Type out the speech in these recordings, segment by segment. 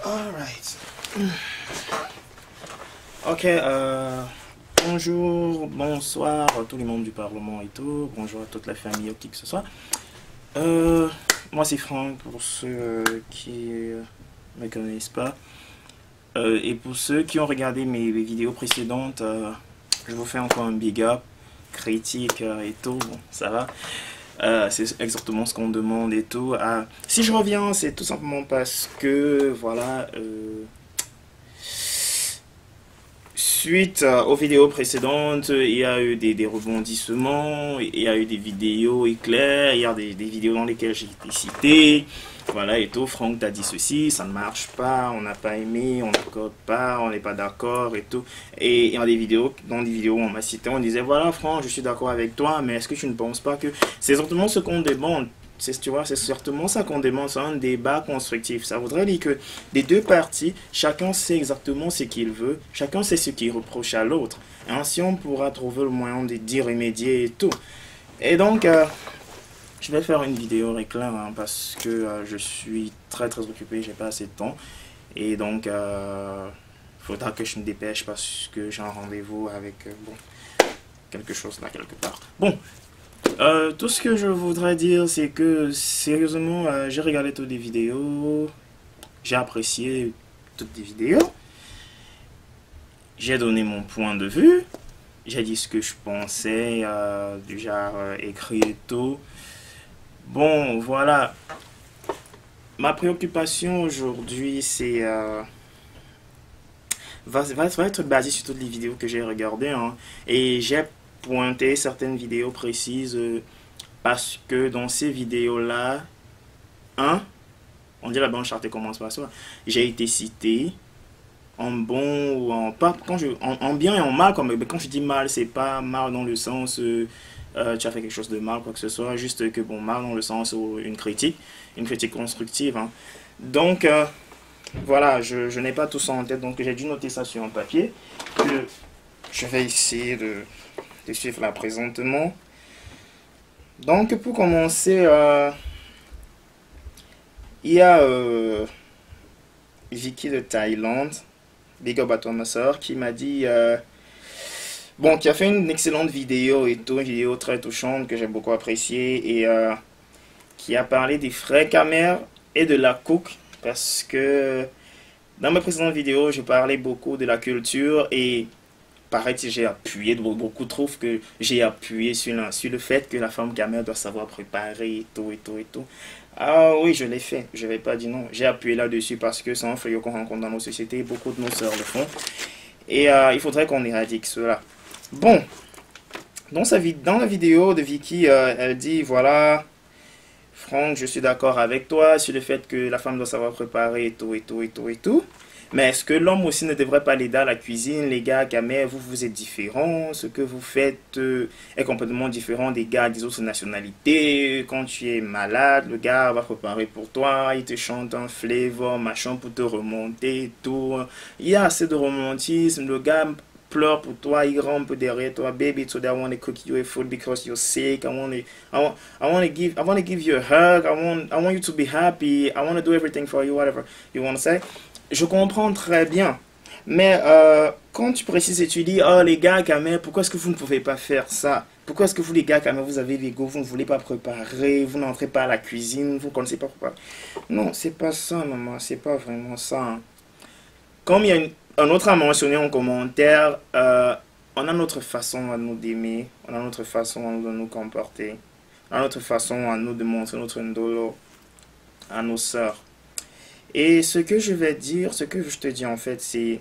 Alright. Ok, bonjour, bonsoir à tous les membres du Parlement et tout. Bonjour à toute la famille ou qui que ce soit. Moi c'est Franck pour ceux qui ne me connaissent pas. Et pour ceux qui ont regardé mes vidéos précédentes, je vous fais encore un big up, critique et tout. Bon, ça va. C'est exactement ce qu'on demande et tout. Si je reviens, c'est tout simplement parce que, voilà, suite aux vidéos précédentes, il y a eu des rebondissements, il y a eu des vidéos éclairs, il y a des vidéos dans lesquelles j'ai été cité. Voilà, et tout, Franck t'a dit ceci, ça ne marche pas, on n'a pas aimé, on n'accorde pas, on n'est pas d'accord et tout. Et dans des vidéos, on m'a cité, on disait, voilà Franck, je suis d'accord avec toi, mais est-ce que tu ne penses pas que c'est exactement ce qu'on demande? Tu vois, c'est certainement ça qu'on demande, c'est un débat constructif. Ça voudrait dire que des deux parties, chacun sait exactement ce qu'il veut, chacun sait ce qu'il reproche à l'autre. Ainsi, on pourra trouver le moyen d'y remédier et tout. Et donc, je vais faire une vidéo réclame parce que je suis très occupé, j'ai pas assez de temps. Et donc, faudra que je me dépêche parce que j'ai un rendez-vous avec bon, quelque chose là, quelque part. Bon, tout ce que je voudrais dire, c'est que sérieusement, j'ai regardé toutes les vidéos, j'ai apprécié toutes les vidéos, j'ai donné mon point de vue, j'ai dit ce que je pensais, du genre écrit et tout. Bon, voilà. Ma préoccupation aujourd'hui, c'est va être basée sur toutes les vidéos que j'ai regardées. Hein. Et j'ai pointé certaines vidéos précises parce que dans ces vidéos-là, on dit la bonne charte commence par ça. J'ai été cité en bon ou en pas. En bien et en mal, quand je dis mal, c'est pas mal dans le sens. Tu as fait quelque chose de mal, quoi que ce soit, juste que bon, mal dans le sens où une critique constructive. Hein. Donc, voilà, je n'ai pas tout ça en tête, donc j'ai dû noter ça sur un papier, que je vais essayer de suivre là présentement. Donc, pour commencer, il y a Vicky de Thaïlande, big up à toi ma soeur, qui m'a dit... bon, qui a fait une excellente vidéo et tout, une vidéo très touchante que j'ai beaucoup appréciée et qui a parlé des frères Kamer et de la cook parce que dans mes précédentes vidéos, je parlais beaucoup de la culture et pareil, j'ai appuyé, beaucoup trouvent que j'ai appuyé sur le fait que la femme Kamer doit savoir préparer et tout et tout et tout. Ah oui, je l'ai fait, je vais pas dire non, j'ai appuyé là-dessus parce que c'est un fléau qu'on rencontre dans nos sociétés, beaucoup de nos sœurs le font et il faudrait qu'on éradique cela. Bon, dans la vidéo de Vicky, elle dit, voilà, Franck, je suis d'accord avec toi sur le fait que la femme doit savoir préparer et tout, et tout, et tout, et tout. Mais est-ce que l'homme aussi ne devrait pas l'aider à la cuisine? Les gars, Kamer, vous êtes différents. Ce que vous faites est complètement différent des gars des autres nationalités. Quand tu es malade, le gars va préparer pour toi. Il te chante un flavor, machin, pour te remonter et tout. Il y a assez de romantisme. Le gars pleure pour toi, il rampe derrière toi, baby, today I want to cook you a food because you're sick. I want to give you a hug. I want you to be happy. I want to do everything for you, whatever you want to say. Je comprends très bien. Mais quand tu précises et tu dis, oh les gars, Kamer, pourquoi est-ce que vous ne pouvez pas faire ça? Pourquoi est-ce que vous les gars, Kamer, vous avez l'ego, vous ne voulez pas préparer, vous n'entrez pas à la cuisine, vous ne connaissez pas préparer? Non, c'est pas ça, maman, c'est pas vraiment ça. Hein. Comme il y a un autre à mentionner en commentaire, on a notre façon à nous d'aimer, on a notre façon de nous comporter, on a notre façon à nous de montrer notre ndolo à nos sœurs. Et ce que je vais dire, ce que je te dis en fait, c'est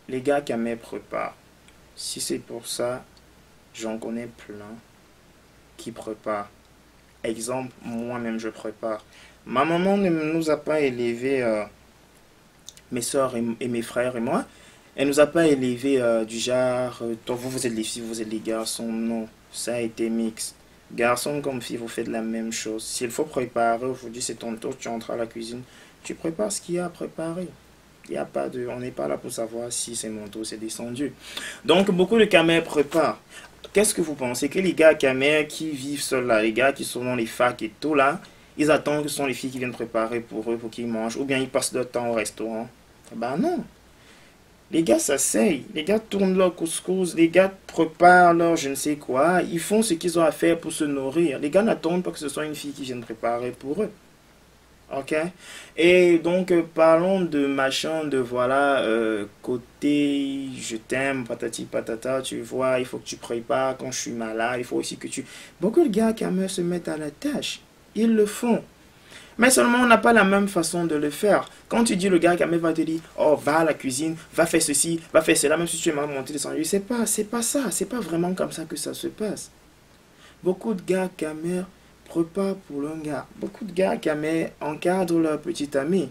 les gars Kamer préparent. Si c'est pour ça, j'en connais plein qui préparent. Exemple, moi-même je prépare. Ma maman ne nous a pas élevés, mes soeurs et mes frères et moi. Elle nous a pas élevés du genre, toi vous êtes les filles, vous êtes les garçons. Non, ça a été mix. Garçons comme filles, vous faites la même chose. S'il faut préparer, aujourd'hui c'est ton tour, tu entres à la cuisine. Tu prépares ce qu'il y a à préparer. Il y a pas de, on n'est pas là pour savoir si c'est mon tour, c'est descendu. Donc, beaucoup de Kamer préparent. Qu'est-ce que vous pensez? Que les gars Kamer qui vivent seuls là, les gars qui sont dans les facs et tout là, ils attendent que ce sont les filles qui viennent préparer pour eux, pour qu'ils mangent, ou bien ils passent leur temps au restaurant. Bah non. Les gars s'asseyent, les gars tournent leur couscous, les gars préparent leur je ne sais quoi, ils font ce qu'ils ont à faire pour se nourrir. Les gars n'attendent pas que ce soit une fille qui vienne préparer pour eux. Ok? Et donc, parlons de machin, de voilà, côté je t'aime, patati patata, tu vois, il faut que tu prépares quand je suis malade, il faut aussi que tu. Beaucoup de gars quand même se mettent à la tâche. Ils le font. Mais seulement on n'a pas la même façon de le faire. Quand tu dis le gars qui va te dire, oh, va à la cuisine, va faire ceci, va faire cela, même si tu es mal monté de sandwich, c'est pas ça, c'est pas vraiment comme ça que ça se passe. Beaucoup de gars camer préparent pour un gars. Beaucoup de gars camer encadrent leur petit ami.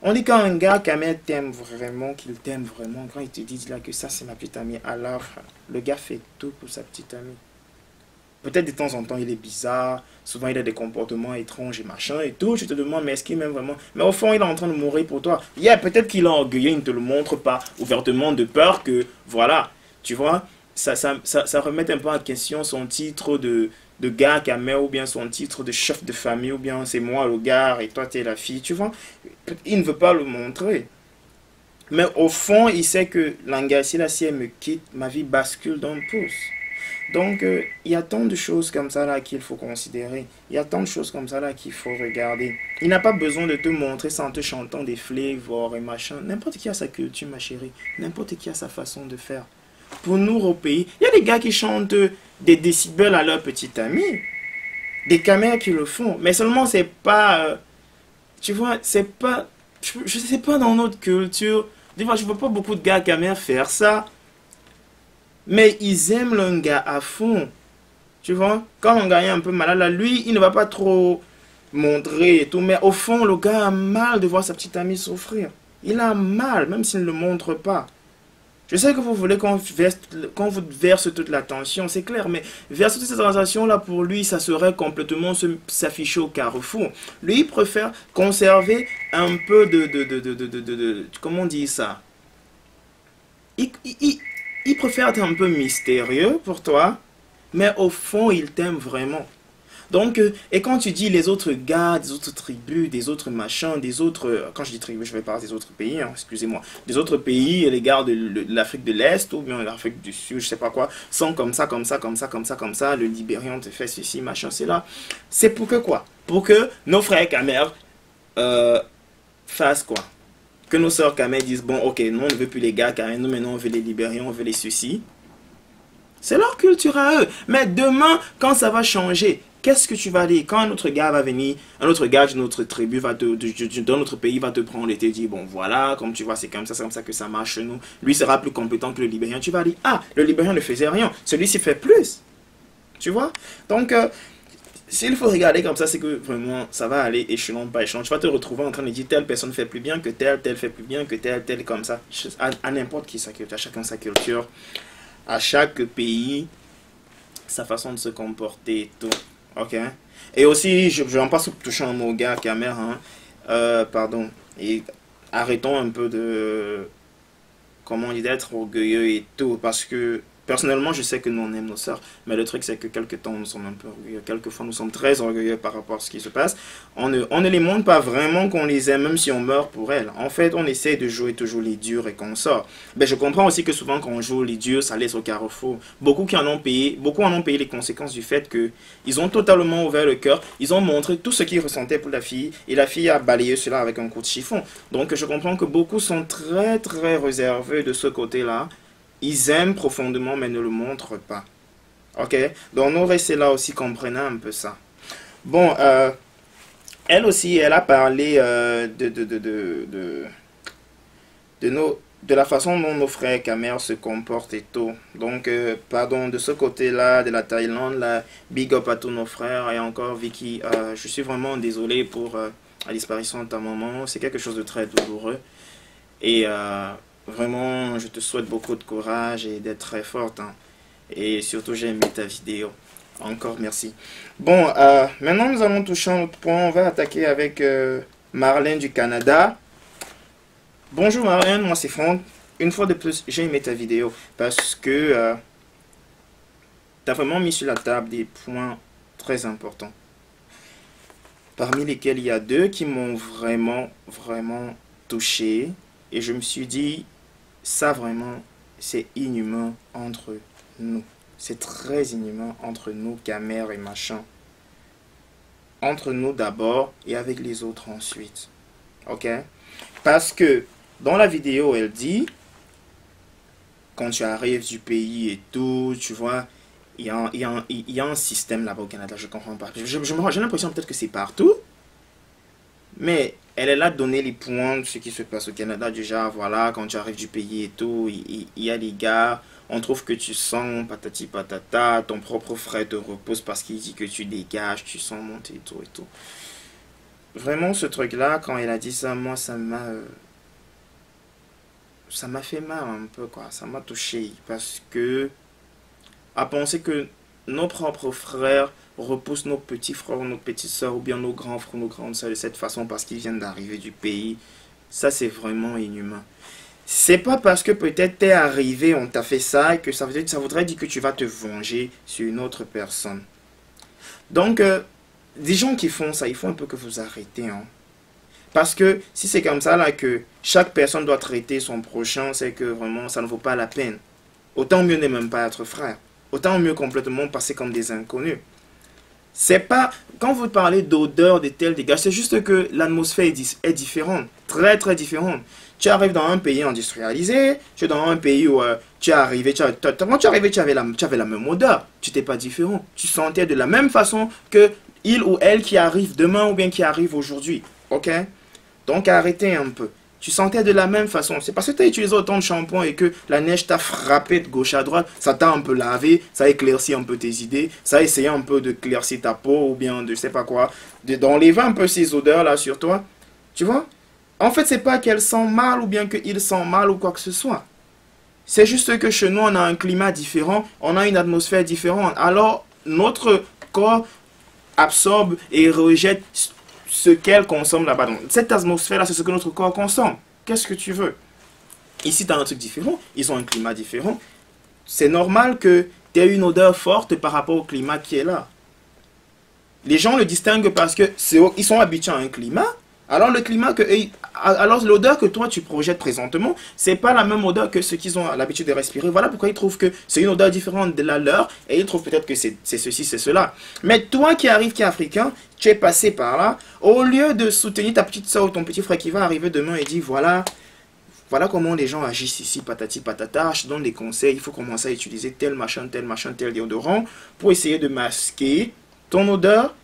On dit quand un gars camer t'aime vraiment, qu'il t'aime vraiment, quand il te dit là que ça c'est ma petite amie, alors le gars fait tout pour sa petite amie. Peut-être de temps en temps il est bizarre, souvent il a des comportements étranges et machin et tout, je te demande mais est-ce qu'il m'aime vraiment? Mais au fond il est en train de mourir pour toi. Yeah, peut-être qu'il est orgueilleux, il ne te le montre pas ouvertement de peur que, voilà, tu vois, ça remet un peu en question son titre de gars camer ou bien son titre de chef de famille ou bien c'est moi le gars et toi t'es la fille, tu vois. Il ne veut pas le montrer. Mais au fond il sait que l'engagé, si elle me quitte, ma vie bascule d'un pouce. Donc, il y a tant de choses comme ça là qu'il faut considérer. Il y a tant de choses comme ça là qu'il faut regarder. Il n'a pas besoin de te montrer sans te chantant des flavors et machin. N'importe qui a sa culture, ma chérie. N'importe qui a sa façon de faire. Pour nous, au pays, il y a des gars qui chantent des décibels à leur petite amie. Des caméras qui le font. Mais seulement, c'est pas... tu vois, c'est pas... Je sais pas dans notre culture. Des fois, je vois pas beaucoup de gars caméras faire ça. Mais ils aiment le gars à fond. Tu vois, quand un gars est un peu malade, là, lui, il ne va pas trop montrer et tout. Mais au fond, le gars a mal de voir sa petite amie souffrir. Il a mal, même s'il ne le montre pas. Je sais que vous voulez qu'on vous verse toute l'attention, c'est clair, mais verser toute cette attention-là, pour lui, ça serait complètement s'afficher au carrefour. Lui, il préfère conserver un peu comment on dit ça? Il, il, il- il préfère être un peu mystérieux pour toi, mais au fond, il t'aime vraiment. Donc, et quand tu dis les autres gars, des autres tribus, des autres machins, des autres... quand je dis tribus, je vais parler des autres pays, hein, excusez-moi. Des autres pays, les gars de l'Afrique de l'Est ou bien l'Afrique du Sud, je sais pas quoi, sont comme ça, comme ça, comme ça, comme ça, comme ça. Le Libérian te fait ceci, machin, c'est là. C'est pour que quoi? Pour que nos frères Khmer fassent quoi? Que nos sœurs Khmer disent, bon, ok, nous on ne veut plus les gars Khmer, nous maintenant on veut les Libériens, on veut les ceci. C'est leur culture à eux. Mais demain, quand ça va changer, qu'est-ce que tu vas dire? Quand un autre gars va venir, un autre gars d'une autre tribu, d'un autre pays va te prendre et te dire, bon voilà, comme tu vois, c'est comme ça que ça marche chez nous. Lui sera plus compétent que le Libérien. Tu vas dire, ah, le Libérien ne faisait rien. Celui-ci fait plus. Tu vois? Donc, s'il faut regarder comme ça, c'est que vraiment, ça va aller échelon par échelon. Tu vas te retrouver en train de dire, telle personne fait plus bien que telle fait plus bien que telle, comme ça. À n'importe qui sa culture, à chacun sa culture. À chaque pays, sa façon de se comporter et tout. Ok? Et aussi, je n'en passe touchant un mot gars, caméra, hein. Pardon. Et arrêtons un peu de, comment on dit, d'être orgueilleux et tout. Parce que, personnellement, je sais que nous, on aime nos sœurs. Mais le truc, c'est que quelques temps, nous sommes un peu orgueilleux. Quelquefois, nous sommes très orgueilleux par rapport à ce qui se passe. On ne les montre pas vraiment qu'on les aime, même si on meurt pour elles. En fait, on essaie de jouer toujours les durs et qu'on sort. Ben, je comprends aussi que souvent, quand on joue les durs, ça laisse au carrefour. Beaucoup en ont payé les conséquences du fait que ils ont totalement ouvert le cœur. Ils ont montré tout ce qu'ils ressentaient pour la fille. Et la fille a balayé cela avec un coup de chiffon. Donc, je comprends que beaucoup sont très, très réservés de ce côté-là. Ils aiment profondément, mais ne le montrent pas. Ok? Donc, nous restons là aussi, comprenant un peu ça. Bon, elle aussi, elle a parlé de la façon dont nos frères Khmer se comportent et tout. Donc, pardon, de ce côté-là, de la Thaïlande, là, big up à tous nos frères. Et encore, Vicky, je suis vraiment désolé pour la disparition de ta maman. C'est quelque chose de très douloureux. Et vraiment, je te souhaite beaucoup de courage et d'être très forte, hein. Et surtout, j'ai aimé ta vidéo. Encore merci. Bon, maintenant nous allons toucher un autre point. On va attaquer avec Marlène du Canada. Bonjour Marlène, moi c'est Franck. Une fois de plus, j'ai aimé ta vidéo parce que tu as vraiment mis sur la table des points très importants. Parmi lesquels il y a deux qui m'ont vraiment, vraiment touché Et je me suis dit, ça vraiment, c'est inhumain entre nous. C'est très inhumain entre nous, gamers et machin. Entre nous d'abord et avec les autres ensuite. Ok? Parce que dans la vidéo, elle dit, quand tu arrives du pays et tout, tu vois, il y a un système là-bas au Canada, je comprends pas. J'ai l'impression peut-être que c'est partout, mais elle est là de donner les points de ce qui se passe au Canada. Déjà, voilà, quand tu arrives du pays et tout, il y a les gars, on trouve que tu sens patati patata, ton propre frère te repose parce qu'il dit que tu dégages, tu sens monter et tout et tout. Vraiment, ce truc-là, quand elle a dit ça, moi, ça m'a fait mal un peu, quoi. Ça m'a touché parce que à penser que nos propres frères repoussent nos petits frères, nos petites soeurs ou bien nos grands frères, nos grandes soeurs de cette façon parce qu'ils viennent d'arriver du pays, ça c'est vraiment inhumain. C'est pas parce que peut-être t'es arrivé, on t'a fait ça, que ça voudrait dire que tu vas te venger sur une autre personne. Donc, des gens qui font ça, il faut un peu que vous arrêtez, hein. Parce que si c'est comme ça là que chaque personne doit traiter son prochain, c'est que vraiment ça ne vaut pas la peine. Autant mieux ne même pas être frère. Autant mieux complètement passer comme des inconnus. C'est pas, quand vous parlez d'odeur, de tel dégâts, c'est juste que l'atmosphère est différente, très très différente. Tu arrives dans un pays industrialisé, tu es dans un pays où tu es arrivé, quand tu es arrivé, tu avais la même odeur, tu n'étais pas différent. Tu sentais de la même façon que il ou elle qui arrive demain ou bien qui arrive aujourd'hui. Ok? Donc arrêtez un peu. Tu sentais de la même façon. C'est parce que tu as utilisé autant de shampoing et que la neige t'a frappé de gauche à droite. Ça t'a un peu lavé, ça a éclairci un peu tes idées, ça a essayé un peu de claircir ta peau ou bien de je sais pas quoi. D'enlever un peu ces odeurs-là sur toi. Tu vois? En fait, c'est pas qu'elle sent mal ou bien qu'il sent mal ou quoi que ce soit. C'est juste que chez nous, on a un climat différent, on a une atmosphère différente. Alors, notre corps absorbe et rejette ce qu'elle consomme là-bas. Donc, cette atmosphère-là, c'est ce que notre corps consomme. Qu'est-ce que tu veux? Ici, tu as un truc différent. Ils ont un climat différent. C'est normal que tu aies une odeur forte par rapport au climat qui est là. Les gens le distinguent parce que ils sont habitués à un climat. Alors, l'odeur que toi tu projettes présentement, c'est pas la même odeur que ceux qu'ils ont l'habitude de respirer. Voilà pourquoi ils trouvent que c'est une odeur différente de la leur et ils trouvent peut-être que c'est ceci, c'est cela. Mais toi qui arrives, qui est africain, tu es passé par là, au lieu de soutenir ta petite soeur ou ton petit frère qui va arriver demain et dire voilà comment les gens agissent ici, patati patata, je te donne des conseils, il faut commencer à utiliser tel machin, tel déodorant pour essayer de masquer ton odeur.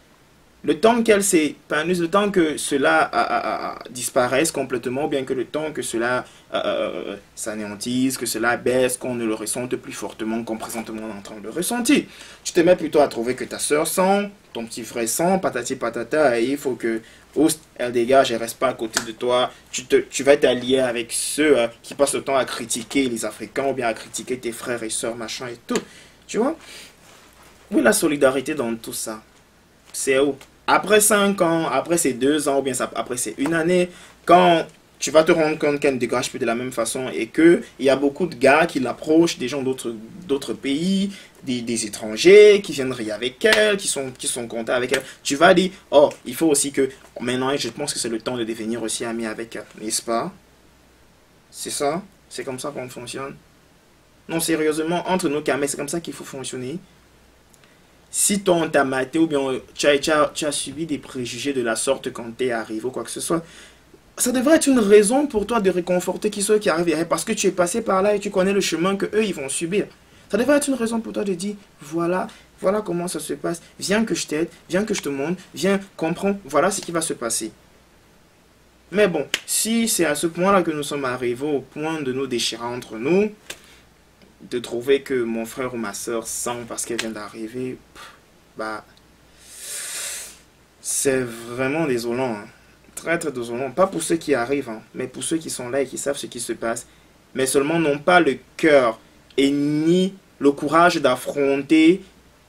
Le temps qu'elle s'épanouisse, le temps que cela disparaisse complètement, ou bien que le temps que cela s'anéantisse, que cela baisse, qu'on ne le ressente plus fortement qu'on présentement on est en train de le ressentir. Tu te mets plutôt à trouver que ta soeur sent, ton petit frère sent, patati patata, et il faut que elle dégage, elle reste pas à côté de toi. Tu vas t'allier avec ceux qui passent le temps à critiquer les Africains, ou bien à critiquer tes frères et sœurs, machin et tout. Tu vois? Où est la solidarité dans tout ça? C'est où? Après 5 ans, après ces 2 ans, ou bien après ces 1 année, quand tu vas te rendre compte qu'elle ne dégage plus de la même façon et qu'il y a beaucoup de gars qui l'approchent, des gens d'autres pays, des étrangers qui viennent rire avec elle, qui sont contents avec elle, tu vas dire, oh, il faut aussi que, maintenant, je pense que c'est le temps de devenir aussi ami avec elle, n'est-ce pas? C'est ça? C'est comme ça qu'on fonctionne? Non, sérieusement, entre nous, Kamé, c'est comme ça qu'il faut fonctionner. Si ton t'a maté ou bien tu as subi des préjugés de la sorte quand tu es arrivé ou quoi que ce soit, ça devrait être une raison pour toi de réconforter qui ceux qui arrivent parce que tu es passé par là et tu connais le chemin que eux ils vont subir. Ça devrait être une raison pour toi de dire voilà comment ça se passe, viens que je t'aide, viens que je te montre, viens comprends, voilà ce qui va se passer. Mais bon, si c'est à ce point-là que nous sommes arrivés au point de nous déchirer entre nous, de trouver que mon frère ou ma soeur sent parce qu'elle vient d'arriver, bah, c'est vraiment désolant, hein. Très très désolant. Pas pour ceux qui arrivent, hein, mais pour ceux qui sont là et qui savent ce qui se passe. Mais seulement n'ont pas le cœur et ni le courage d'affronter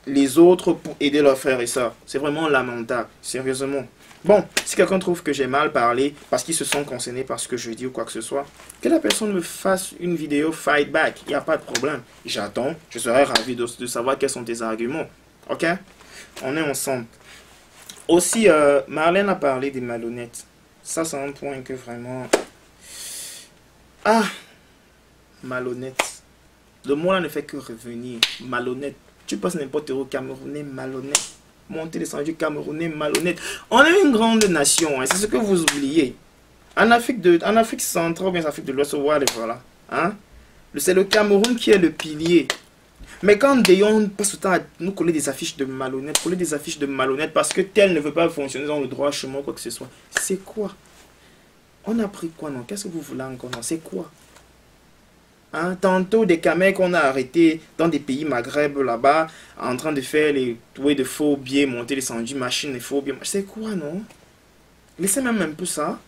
les autres pour aider leurs frères et sœurs. C'est vraiment lamentable, sérieusement. Bon, si quelqu'un trouve que j'ai mal parlé parce qu'ils se sont concernés par ce que je dis ou quoi que ce soit, que la personne me fasse une vidéo fight back, il n'y a pas de problème. J'attends, je serai ravi de savoir quels sont tes arguments. Ok? On est ensemble. Aussi, Marlène a parlé des malhonnêtes. Ça, c'est un point que vraiment... Ah, malhonnête. Le mot là ne fait que revenir. Malhonnête. Tu passes n'importe où, Camerounais malhonnête. Monter descendu, Camerounais malhonnête. On est une grande nation, hein, c'est ce que vous oubliez. En Afrique centrale, ou bien en Afrique de l'Ouest, voilà. Hein? C'est le Cameroun qui est le pilier. Mais quand Dayon passe le temps à nous coller des affiches de malhonnêtes, parce que tel ne veut pas fonctionner dans le droit chemin ou quoi que ce soit, c'est quoi? On a pris quoi, non? Qu'est-ce que vous voulez encore, non? C'est quoi? Hein? Tantôt des camels qu'on a arrêtés dans des pays Maghreb là-bas, en train de faire les touées de faux billets, monter les sandwichs, machines, les faux billets. C'est quoi, non? Laissez même un peu ça.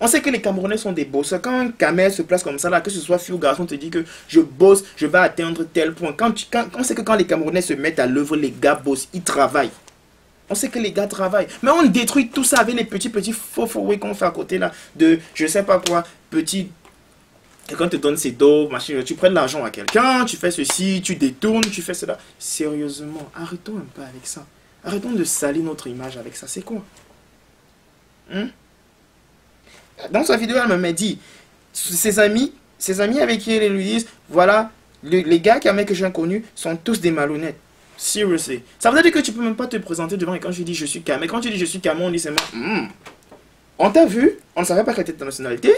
On sait que les Camerounais sont des bosseurs. Quand un camel se place comme ça, là, que ce soit fille ou garçon, te dit que je bosse, je vais atteindre tel point. On sait que quand les Camerounais se mettent à l'œuvre, les gars bossent, ils travaillent. On sait que les gars travaillent. Mais on détruit tout ça avec les petits faux qu'on fait à côté là. De je sais pas quoi, petit. Quelqu'un te donne ses dos, machin, tu prends de l'argent à quelqu'un, tu fais ceci, tu détournes, tu fais cela. Sérieusement, arrêtons un peu avec ça. Arrêtons de salir notre image avec ça. C'est quoi? Hein? Dans sa vidéo, elle m'a dit, ses amis avec qui elle lui disent, voilà, les gars que j'ai connus sont tous des malhonnêtes. Seriously. Ça veut dire que tu peux même pas te présenter devant et quand je dis je suis Camé, quand tu dis je suis Camé, on dit c'est moi. On t'a vu, on ne savait pas quelle était ta nationalité.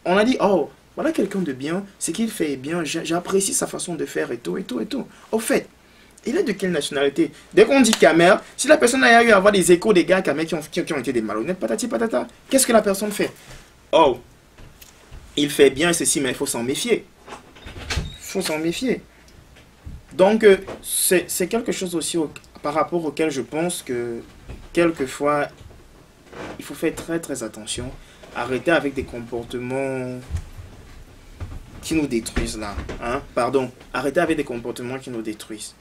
On a dit, oh, voilà quelqu'un de bien, ce qu'il fait est bien, j'apprécie sa façon de faire et tout, et tout, et tout. Au fait, il est de quelle nationalité? Dès qu'on dit Camer, si la personne a eu à avoir des échos des gars Camer qui ont été des malhonnêtes, patati patata, qu'est-ce que la personne fait? Oh, il fait bien ceci, mais il faut s'en méfier. Il faut s'en méfier. Donc, c'est quelque chose aussi par rapport auquel je pense que, quelquefois, il faut faire très très attention. Arrêter avec des comportements qui nous détruisent là. Hein? Pardon, arrêter avec des comportements qui nous détruisent.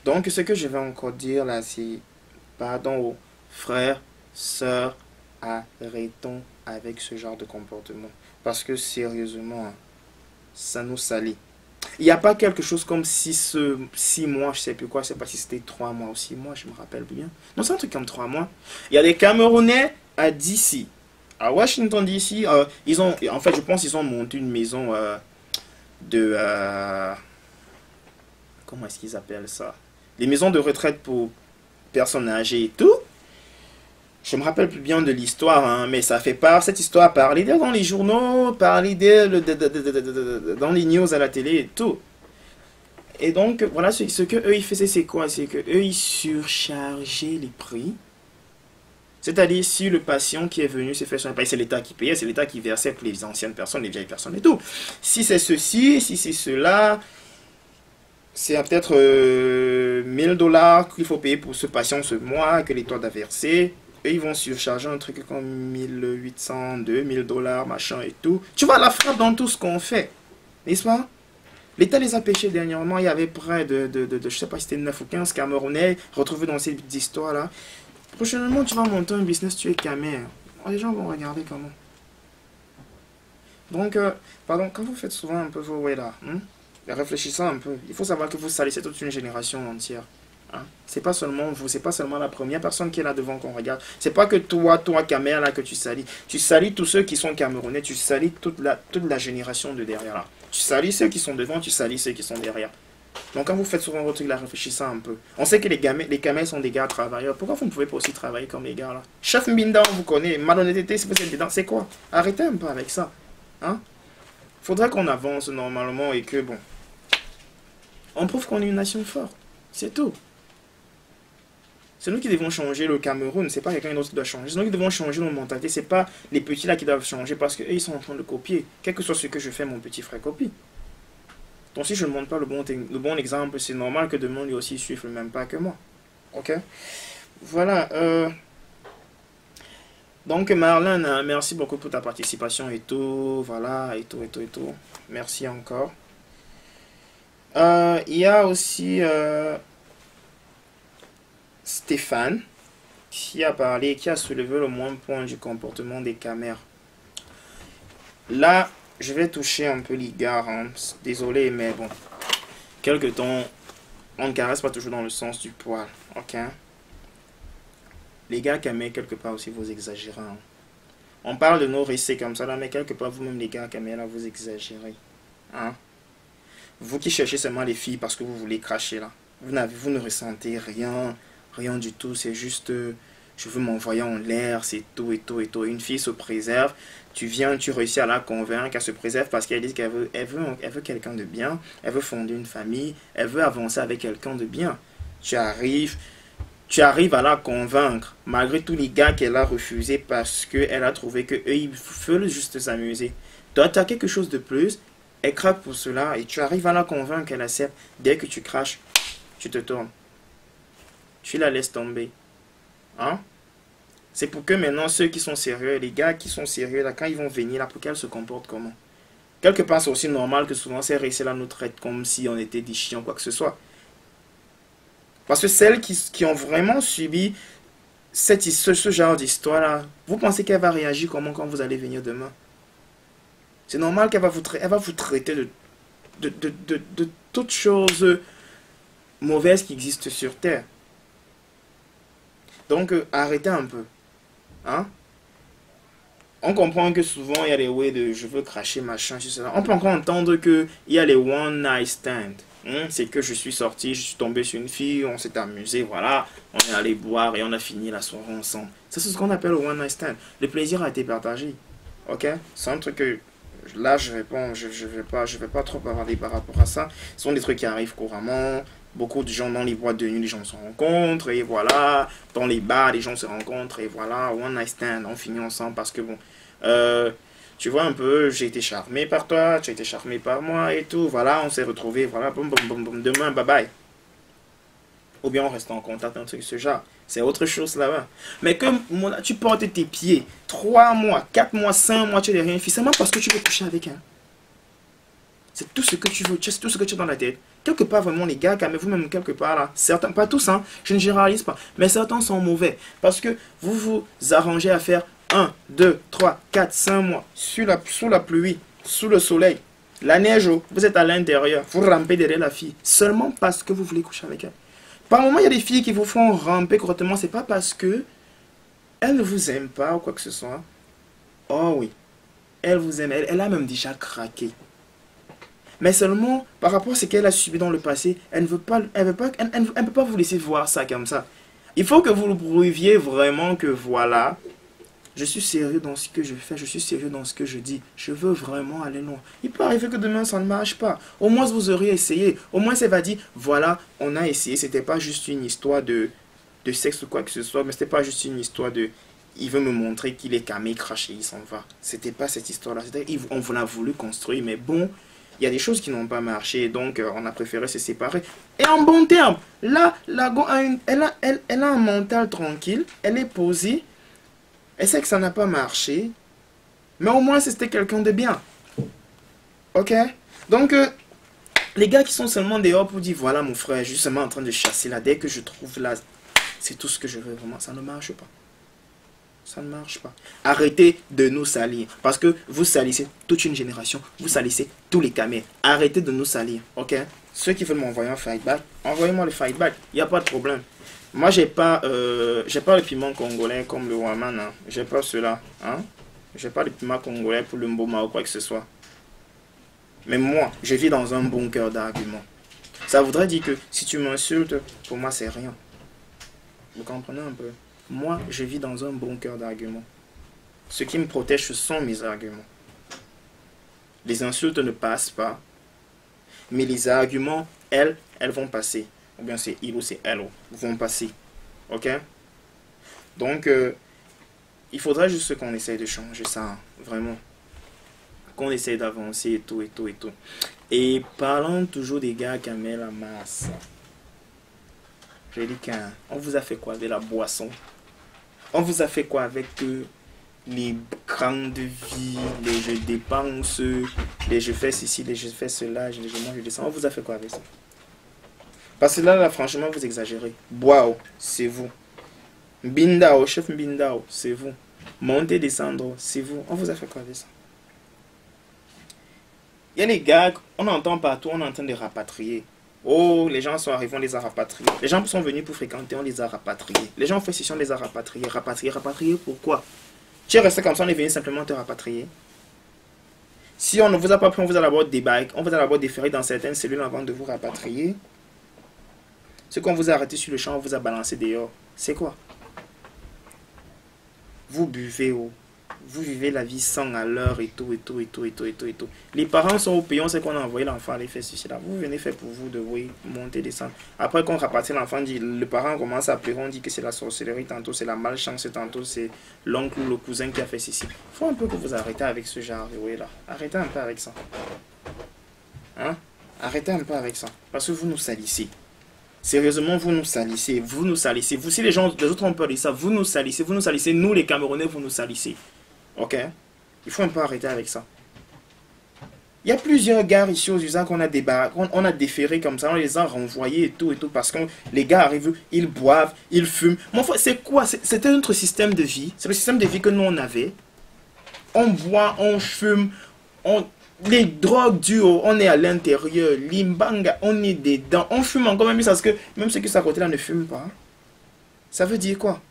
Donc, ce que je vais encore dire là, c'est, pardon aux frères, sœurs, arrêtons avec ce genre de comportement. Parce que sérieusement, ça nous salit. Il n'y a pas quelque chose comme 6 mois, je ne sais plus quoi, je ne sais pas si c'était 3 mois ou 6 mois, je me rappelle bien. Non, c'est un truc comme 3 mois. Il y a des Camerounais à DC. À Washington DC, ils ont, en fait, je pense qu'ils ont monté une maison de... comment est-ce qu'ils appellent ça? Les maisons de retraite pour personnes âgées et tout. Je me rappelle plus bien de l'histoire, hein, mais ça fait part, cette histoire parlait dans les journaux, parlait dans les news à la télé et tout. Et donc, voilà, ce que eux ils faisaient, c'est quoi? C'est que eux ils surchargeaient les prix. C'est-à-dire, si le patient qui est venu se faire soigner, c'est l'État qui payait, c'est l'État qui versait pour les anciennes personnes, les vieilles personnes et tout. Si c'est ceci, si c'est cela, c'est peut-être 1000 dollars qu'il faut payer pour ce patient ce mois, que l'État a versé. Eux, ils vont surcharger un truc comme 1800, 2000 dollars, machin et tout. Tu vois la frappe dans tout ce qu'on fait, n'est-ce pas? L'État les a pêchés dernièrement. Il y avait près je sais pas si c'était 9 ou 15 Camerounais retrouvés dans cette histoire-là. Prochainement, tu vas monter un business, tu es Camer. Les gens vont regarder comment. Donc, pardon, quand vous faites souvent un peu vos ouais là, réfléchissez un peu. Il faut savoir que vous salissez toute une génération entière. Hein? C'est pas seulement vous, c'est pas seulement la première personne qui est là devant qu'on regarde. C'est pas que toi, Camer, là, que tu salis. Tu salis tous ceux qui sont Camerounais, tu salis toute la génération de derrière là. Tu salis ceux qui sont devant, tu salis ceux qui sont derrière. Donc quand vous faites souvent votre truc là, réfléchissez un peu. On sait que les Camers sont des gars travailleurs. Pourquoi vous ne pouvez pas aussi travailler comme les gars là? Chef Mbinda, on vous connaît. Malhonnêteté, si vous êtes dedans, c'est quoi? Arrêtez un peu avec ça. Hein? Faudrait qu'on avance normalement et que, bon, on prouve qu'on est une nation forte. C'est tout. C'est nous qui devons changer le Cameroun, c'est pas quelqu'un d'autre qui doit changer. C'est nous qui devons changer nos mentalités, c'est pas les petits là qui doivent changer parce qu'eux ils sont en train de copier. Quel que soit ce que je fais, mon petit frère copie. Donc si je ne montre pas le bon exemple, c'est normal que demain lui aussi suive le même pas que moi. Ok? Voilà. Donc Marlène, merci beaucoup pour ta participation et tout. Voilà, et tout. Merci encore. Il y a aussi Stéphane qui a parlé, qui a soulevé le moins point du comportement des Camers. Là, je vais toucher un peu l'égard, hein. Désolé, mais bon, quelque temps, on ne caresse pas toujours dans le sens du poil, ok? Les gars Camers, quelque part aussi, vous exagérez, hein. On parle de nos récits comme ça, là, mais quelque part, vous-même, les gars, Kamela, vous exagérez. Hein? Vous qui cherchez seulement les filles parce que vous voulez cracher, là. Vous ne ressentez rien, rien du tout. C'est juste, je veux m'envoyer en l'air, c'est tout et tout et tout. Une fille se préserve. Tu viens, tu réussis à la convaincre qu'elle se préserve parce qu'elle dit qu'elle veut, elle veut quelqu'un de bien. Elle veut fonder une famille. Elle veut avancer avec quelqu'un de bien. Tu arrives à la convaincre, malgré tous les gars qu'elle a refusés parce qu'elle a trouvé qu'eux, ils veulent juste s'amuser. Toi, tu as quelque chose de plus, elle craque pour cela et tu arrives à la convaincre qu'elle accepte. Dès que tu craches, tu te tournes. Tu la laisses tomber. Hein? C'est pour que maintenant, ceux qui sont sérieux, les gars qui sont sérieux, là, quand ils vont venir, là, pour qu'elles se comportent comment? Quelque part, c'est aussi normal que souvent ces récits-là nous traitent comme si on était des chiens, quoi que ce soit. Parce que celles qui ont vraiment subi ce genre d'histoire-là, vous pensez qu'elle va réagir comment quand vous allez venir demain? C'est normal qu'elle va vous traiter de toutes choses mauvaises qui existent sur Terre. Donc, arrêtez un peu. Hein? On comprend que souvent, il y a des ways de je veux cracher, machin, cela. On peut encore entendre qu'il y a les one night stand. C'est que je suis sorti, je suis tombé sur une fille, on s'est amusé, voilà, on est allé boire et on a fini la soirée ensemble. Ça, c'est ce qu'on appelle le one night stand. Le plaisir a été partagé. Ok? C'est un truc que là, je vais pas trop parler par rapport à ça. Ce sont des trucs qui arrivent couramment. Beaucoup de gens dans les boîtes de nuit, les gens se rencontrent et voilà. Dans les bars, les gens se rencontrent et voilà. One night stand, on finit ensemble parce que bon. Tu vois un peu, j'ai été charmé par toi, tu as été charmé par moi et tout. Voilà, on s'est retrouvés, voilà, boum, boum, boum, boum, demain, bye bye. Ou bien on reste en contact, un truc de ce genre. C'est autre chose là-bas. Mais que tu portes tes pieds 3 mois, 4 mois, 5 mois, tu n'as rien fait, seulement parce que tu veux coucher avec elle. C'est tout ce que tu veux, c'est tout ce que tu as dans la tête. Quelque part, vraiment, les gars, calmez-vous même quelque part là. Certains, pas tous, hein, je ne généralise pas, mais certains sont mauvais. Parce que vous vous arrangez à faire 1, 2, 3, 4, 5 mois sous la pluie, sous le soleil, la neige, vous êtes à l'intérieur, vous rampez derrière la fille, seulement parce que vous voulez coucher avec elle. Par moment, il y a des filles qui vous font ramper correctement, c'est pas parce que elles ne vous aiment pas ou quoi que ce soit. Oh oui, elle vous aime, elle a même déjà craqué. Mais seulement par rapport à ce qu'elle a subi dans le passé, elle ne veut pas, elle peut pas vous laisser voir ça comme ça. Il faut que vous le prouviez vraiment que voilà, je suis sérieux dans ce que je fais, je suis sérieux dans ce que je dis. Je veux vraiment aller loin. Il peut arriver que demain ça ne marche pas. Au moins vous auriez essayé. Au moins ça va dire, voilà, on a essayé. C'était pas juste une histoire de sexe ou quoi que ce soit, mais c'était pas juste une histoire de... Il veut me montrer qu'il est camé, craché, il s'en va. C'était pas cette histoire-là. On vous l'a voulu construire, mais bon, il y a des choses qui n'ont pas marché, donc on a préféré se séparer. Et en bon terme, là, la go elle a un mental tranquille, elle est posée. Elle sait que ça n'a pas marché, mais au moins c'était quelqu'un de bien. Ok? Donc, les gars qui sont seulement dehors pour dire, voilà mon frère, justement en train de chasser là, dès que je trouve là, c'est tout ce que je veux vraiment, ça ne marche pas. Ça ne marche pas. Arrêtez de nous salir, parce que vous salissez toute une génération, vous salissez tous les camés. Arrêtez de nous salir, ok? Ceux qui veulent m'envoyer un fight back, envoyez-moi le fight back, il n'y a pas de problème. Moi, j'ai pas le piment congolais comme le Waman. Hein. J'ai pas cela. Hein? J'ai pas le piment congolais pour le Mboma ou quoi que ce soit. Mais moi, je vis dans un bunker d'arguments. Ça voudrait dire que si tu m'insultes, pour moi, c'est rien. Vous comprenez un peu? Moi, je vis dans un bunker d'arguments. Ce qui me protège, ce sont mes arguments. Les insultes ne passent pas. Mais les arguments, elles vont passer. Ou bien c'est il ou c'est elle vont passer. Ok? Donc, il faudrait juste qu'on essaye de changer ça. Hein, vraiment. Qu'on essaye d'avancer et tout, et tout, et tout. Et parlons toujours des gars qui amènent la masse. Je dis qu'on vous a fait quoi avec la boisson? On vous a fait quoi avec les grandes vies, les je dépense, les je fais ceci, les je fais cela, je mange, je descends. On vous a fait quoi avec ça? Parce que là, franchement, vous exagérez. Boao, c'est vous. Mbindao, chef Mbindao, c'est vous. Monter, descendre, c'est vous. On vous a fait quoi avec ça? Il y a les gars, on entend partout, on est en train de rapatrier. Oh, les gens sont arrivés, on les a rapatriés. Les gens sont venus pour fréquenter, on les a rapatriés. Les gens ont fait session, on les a rapatriés. Rapatriés, pourquoi? Tu es resté comme ça, on est venu simplement te rapatrier. Si on ne vous a pas pris, on vous a d'abord débarqué, on vous a d'abord déféré dans certaines cellules avant de vous rapatrier. Ce qu'on vous a arrêté sur le champ, on vous a balancé dehors. C'est quoi? Vous buvez, oh. Vous vivez la vie sans à l'heure et tout, et tout, et tout, et tout, et tout, et tout. Les parents sont au pays, on sait qu'on a envoyé l'enfant aller faire ceci là. Vous venez faire pour vous de oui, monter, descendre. Après qu'on rapatrie l'enfant, le parent commence à pleurer, on dit que c'est la sorcellerie, tantôt c'est la malchance, tantôt c'est l'oncle ou le cousin qui a fait ceci. Il faut un peu que vous arrêtez avec ce genre de oui là. Arrêtez un peu avec ça. Hein? Arrêtez un peu avec ça. Parce que vous nous salissez. Sérieusement, vous nous salissez. Vous nous salissez. Vous, si les gens, les autres ont peur de ça, vous nous salissez. Vous nous salissez. Nous, les Camerounais, vous nous salissez. Ok? Il faut un peu arrêter avec ça. Il y a plusieurs gars ici aux usines qu'on a débarqué, on a déféré comme ça, on les a renvoyés et tout, parce que les gars arrivent, ils boivent, ils fument. Mais enfin, c'est quoi? C'était notre système de vie. C'est le système de vie que nous, on avait. On boit, on fume, les drogues dures, on est à l'intérieur, l'imbanga, on est dedans, on fume encore même parce que même ceux qui sont à côté là ne fument pas. Ça veut dire quoi?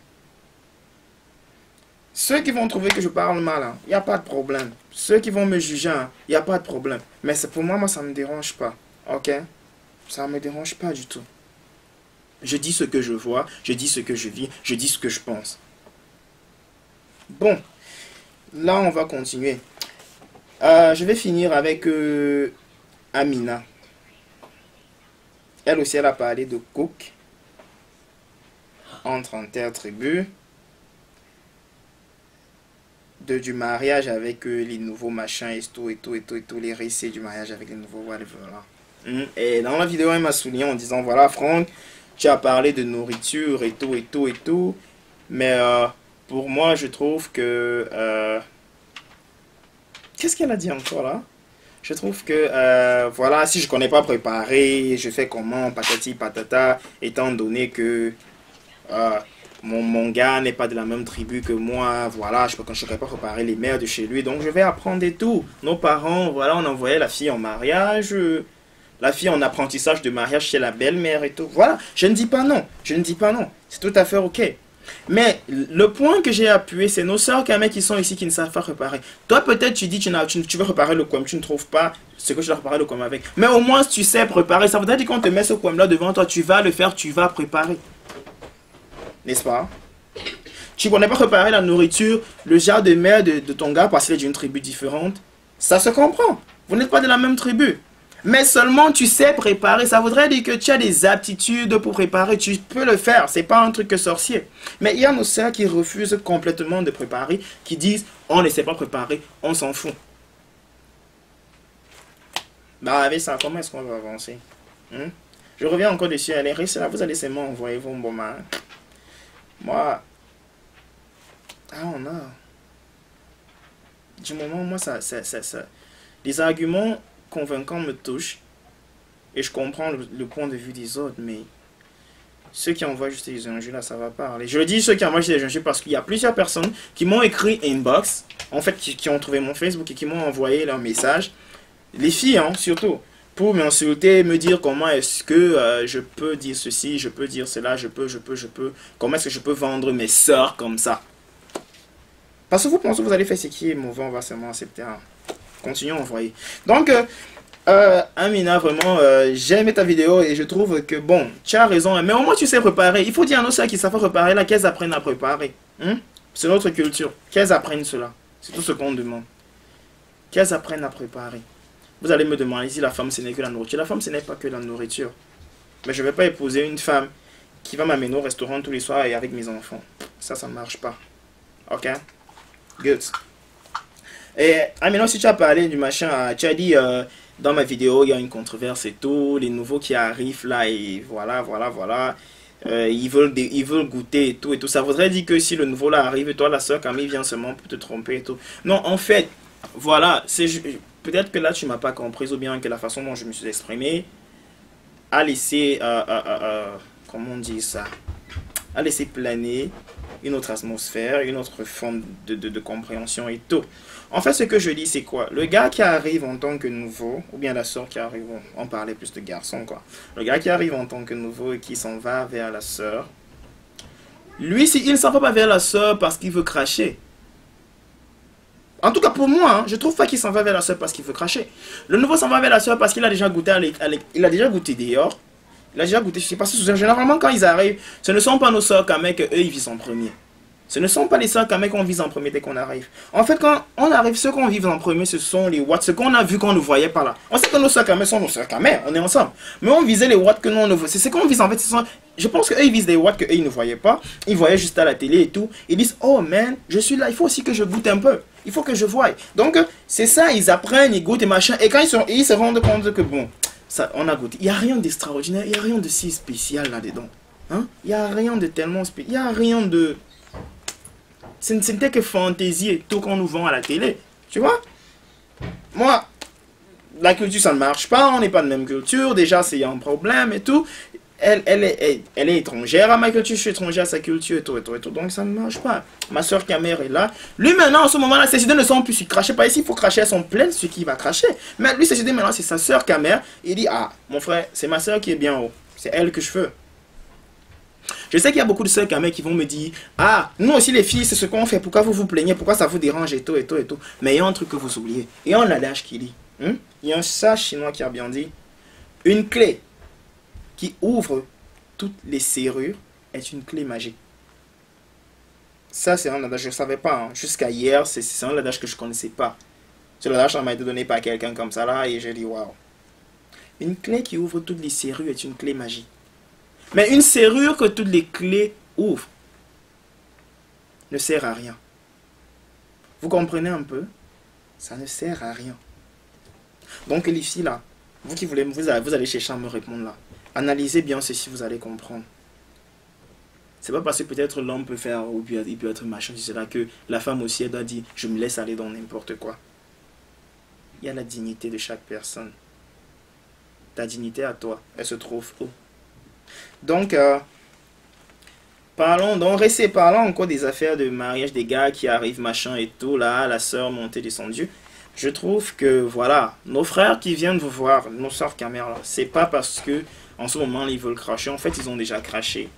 Ceux qui vont trouver que je parle mal, il n'y a pas de problème. Ceux qui vont me juger, il n'y a pas de problème. Mais pour moi, ça ne me dérange pas. Ok? Ça ne me dérange pas du tout. Je dis ce que je vois, je dis ce que je vis, je dis ce que je pense. Bon, là on va continuer. Je vais finir avec Amina. Elle aussi, elle a parlé de Cook. Entre en terre tribu. Du mariage avec les nouveaux machins et tout, les récits du mariage avec les nouveaux, voilà. Et dans la vidéo, elle m'a souligné en disant, voilà, Franck, tu as parlé de nourriture et tout. Mais pour moi, je trouve que... qu'est-ce qu'elle a dit encore là? Je trouve que, voilà, si je ne connais pas préparer, je fais comment, patati patata, étant donné que mon gars n'est pas de la même tribu que moi, voilà, je ne saurais pas préparer les mères de chez lui, donc je vais apprendre et tout. Nos parents, voilà, on envoyait la fille en mariage, la fille en apprentissage de mariage chez la belle-mère et tout. Voilà, je ne dis pas non, c'est tout à fait ok. Mais le point que j'ai appuyé, c'est nos soeurs quand même qui sont ici qui ne savent pas réparer. Toi peut-être tu dis tu veux réparer le coin, tu ne trouves pas ce que tu dois réparer le coin avec. Mais au moins tu sais préparer, ça voudrait dire qu'on te met ce coin là devant toi, tu vas le faire, tu vas préparer. N'est-ce pas? Tu ne connais pas préparer la nourriture, le genre de mère de ton gars parce qu'il est d'une tribu différente. Ça se comprend. Vous n'êtes pas de la même tribu. Mais seulement tu sais préparer. Ça voudrait dire que tu as des aptitudes pour préparer. Tu peux le faire. C'est pas un truc que sorcier. Mais il y a nos sœurs qui refusent complètement de préparer. Qui disent on ne sait pas préparer. On s'en fout. Bah avec ça, comment est-ce qu'on va avancer? Je reviens encore dessus. Allez, restez là. Vous allez seulement envoyer vos moments. Moi... on a... Du moment, moi, les arguments convaincants me touchent. Et je comprends le point de vue des autres, mais... Ceux qui envoient juste des injures, là, ça va pas aller. Je dis ceux qui envoient juste des injures parce qu'il y a plusieurs personnes qui m'ont écrit inbox, en fait, qui ont trouvé mon Facebook et qui m'ont envoyé leur message. Les filles, surtout. Pour m'insulter, me dire comment est-ce que je peux dire ceci, je peux dire cela, je peux. Comment est-ce que je peux vendre mes sœurs comme ça? Parce que vous pensez que vous allez faire ce qui est mauvais, on va seulement accepter. Continuons à envoyer. Donc, Amina, vraiment, j'ai aimé ta vidéo et je trouve que, bon, tu as raison, mais au moins tu sais préparer. Il faut dire à nos sœurs qui savent préparer, là, qu'elles apprennent à préparer. C'est notre culture. Qu'elles apprennent cela. C'est tout ce qu'on demande. Qu'elles apprennent à préparer. Vous allez me demander si la femme, ce n'est que la nourriture. La femme, ce n'est pas que la nourriture. Mais je ne vais pas épouser une femme qui va m'amener au restaurant tous les soirs et avec mes enfants. Ça ne marche pas. Ok? Good. Et maintenant, si tu as parlé du machin, tu as dit dans ma vidéo, il y a une controverse et tout. Les nouveaux qui arrivent là, et voilà. Ils veulent goûter et tout. Ça voudrait dire que si le nouveau là arrive, et toi, la soeur Camille vient seulement pour te tromper et tout. Non, en fait, voilà, peut-être que là tu m'as pas compris ou bien que la façon dont je me suis exprimé a laissé, comment on dit ça, a laissé planer une autre atmosphère, une autre forme de compréhension et tout. En fait, ce que je dis, c'est quoi? Le gars qui arrive en tant que nouveau, ou bien la soeur qui arrive, on parlait plus de garçon, quoi. Le gars qui arrive en tant que nouveau et qui s'en va vers la soeur, lui, il ne s'en va pas vers la soeur parce qu'il veut cracher. En tout cas pour moi, hein, je trouve pas qu'il s'en va vers la soeur parce qu'il veut cracher. Le nouveau s'en va vers la soeur parce qu'il a déjà goûté il a déjà goûté dehors. Il a déjà goûté, je sais pas si généralement quand ils arrivent, ce ne sont pas nos soeurs qu'un mec, eux ils visent en premier. Ce ne sont pas les soeurs qu'un mec qu'on vise en premier dès qu'on arrive. En fait, quand on arrive, ceux qu'on vise en premier, ce sont les watts, ce qu'on a vu qu'on ne voyait pas là. On sait que nos soeurs qu'un mec sont nos soeurs qu'un mec, on est ensemble. Mais on visait les watts que nous on ne voit. C'est ce qu'on vise en fait. Je pense qu'eux ils visent des watts qu'eux ils ne voyaient pas. Ils voyaient juste à la télé et tout. Ils disent, oh man, je suis là, il faut aussi que je goûte un peu. Il faut que je voie. Donc, c'est ça, ils apprennent, ils goûtent et machin. Et quand ils se rendent compte que bon, ça, on a goûté. Il n'y a rien d'extraordinaire, il n'y a rien de si spécial là-dedans. Hein? Il n'y a rien de tellement spécial. Il n'y a rien de... Ce n'était que fantaisie et tout qu'on nous vend à la télé. Tu vois? Moi, la culture, ça ne marche pas. On n'est pas de même culture. Déjà, c'est un problème et tout. Elle est étrangère à ma culture. Je suis étrangère à sa culture et tout, et tout, et tout. Donc, ça ne marche pas. Ma soeur Camer est là. Lui, maintenant, en ce moment-là, ses idées ne sont plus. Il crache pas ici. Il faut cracher. Elles sont pleines. Ce qui va cracher. Mais lui, ses idées, maintenant, c'est sa soeur Camer. Il dit, ah, mon frère, c'est ma soeur qui est bien haut. C'est elle que je veux. Je sais qu'il y a beaucoup de sœurs qui vont me dire, ah, nous aussi les filles, c'est ce qu'on fait, pourquoi vous vous plaignez, pourquoi ça vous dérange et tout, et tout, et tout. Mais il y a un truc que vous oubliez. Il y a un adage qui dit, il y a un sage chinois qui a bien dit, une clé qui ouvre toutes les serrures est une clé magique. Ça, c'est un adage, je ne savais pas. Hein. Jusqu'à hier, c'est un adage que je ne connaissais pas. Ce adage, ça m'a été donné par quelqu'un comme ça là, et j'ai dit, waouh. Une clé qui ouvre toutes les serrures est une clé magique. Mais une serrure que toutes les clés ouvrent ne sert à rien. Vous comprenez un peu? Ça ne sert à rien. Donc ici, là, vous qui voulez, vous allez chercher à me répondre là. Analysez bien ceci, vous allez comprendre. C'est pas parce que peut-être l'homme peut faire, ou il peut être machin, c'est là que la femme aussi, elle doit dire, je me laisse aller dans n'importe quoi. Il y a la dignité de chaque personne. Ta dignité à toi, elle se trouve où? Donc, parlons encore des affaires de mariage, des gars qui arrivent, machin et tout, là, la soeur montée, descendue. Je trouve que, voilà, nos frères qui viennent vous voir, nos soeurs caméras, là, c'est pas parce que, en ce moment, ils veulent cracher. En fait, ils ont déjà craché.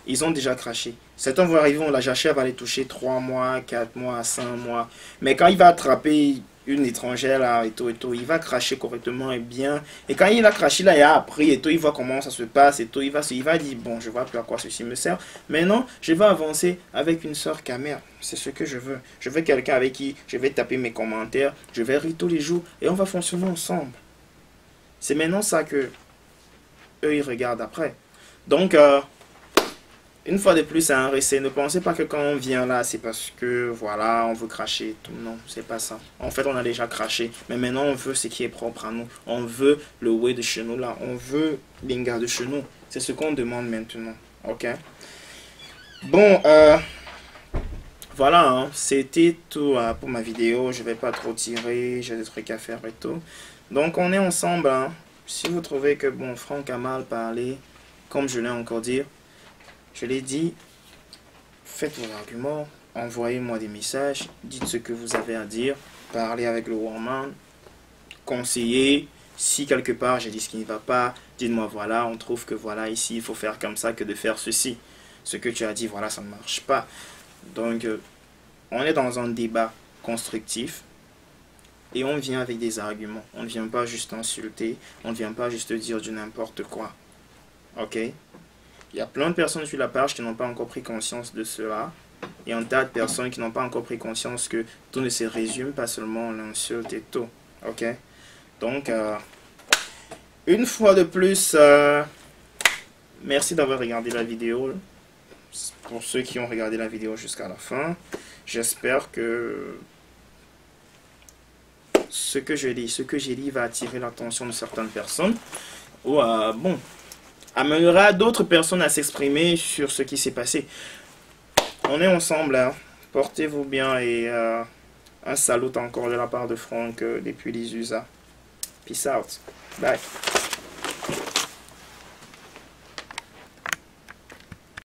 Ils ont déjà craché. Certains vont arriver, la jachère va les toucher 3 mois, 4 mois, 5 mois. Mais quand il va attraper une étrangère là et tout, il va cracher correctement et bien. Et quand il a craché là, il a appris et tout, il voit comment ça se passe et tout, il va dire, bon, je vois plus à quoi ceci me sert. Mais non, je vais avancer avec une soeur caméra. C'est ce que je veux. Je veux quelqu'un avec qui je vais taper mes commentaires, je vais rire tous les jours et on va fonctionner ensemble. C'est maintenant ça que eux, ils regardent après. Donc, une fois de plus, c'est un récit. Ne pensez pas que quand on vient là, c'est parce que, voilà, on veut cracher et tout. Non, c'est pas ça. En fait, on a déjà craché. Mais maintenant, on veut ce qui est propre à nous. On veut le way de chez nous, là. On veut l'inga de chez nous. C'est ce qu'on demande maintenant. Ok? Bon, voilà, hein. C'était tout pour ma vidéo. Je vais pas trop tirer. J'ai des trucs à faire et tout. Donc, on est ensemble, hein. Si vous trouvez que, bon, Franck a mal parlé, comme je l'ai encore dit, je l'ai dit, faites vos arguments, envoyez-moi des messages, dites ce que vous avez à dire, parlez avec le Warman, conseillez, si quelque part j'ai dit ce qui ne va pas, dites-moi voilà, on trouve que voilà, ici il faut faire comme ça que de faire ceci. Ce que tu as dit, voilà, ça ne marche pas. Donc, on est dans un débat constructif et on vient avec des arguments. On ne vient pas juste insulter, on ne vient pas juste dire du n'importe quoi. Ok? Il y a plein de personnes sur la page qui n'ont pas encore pris conscience de cela. Il y a un tas de personnes qui n'ont pas encore pris conscience que tout ne se résume pas seulement à l'insulte et tout. Ok? Donc, une fois de plus, merci d'avoir regardé la vidéo. Pour ceux qui ont regardé la vidéo jusqu'à la fin, j'espère que ce que j'ai dit va attirer l'attention de certaines personnes. Ou, bon, amènera d'autres personnes à s'exprimer sur ce qui s'est passé. On est ensemble, hein. Portez-vous bien et un salut encore de la part de Franck depuis les USA. Peace out. Bye.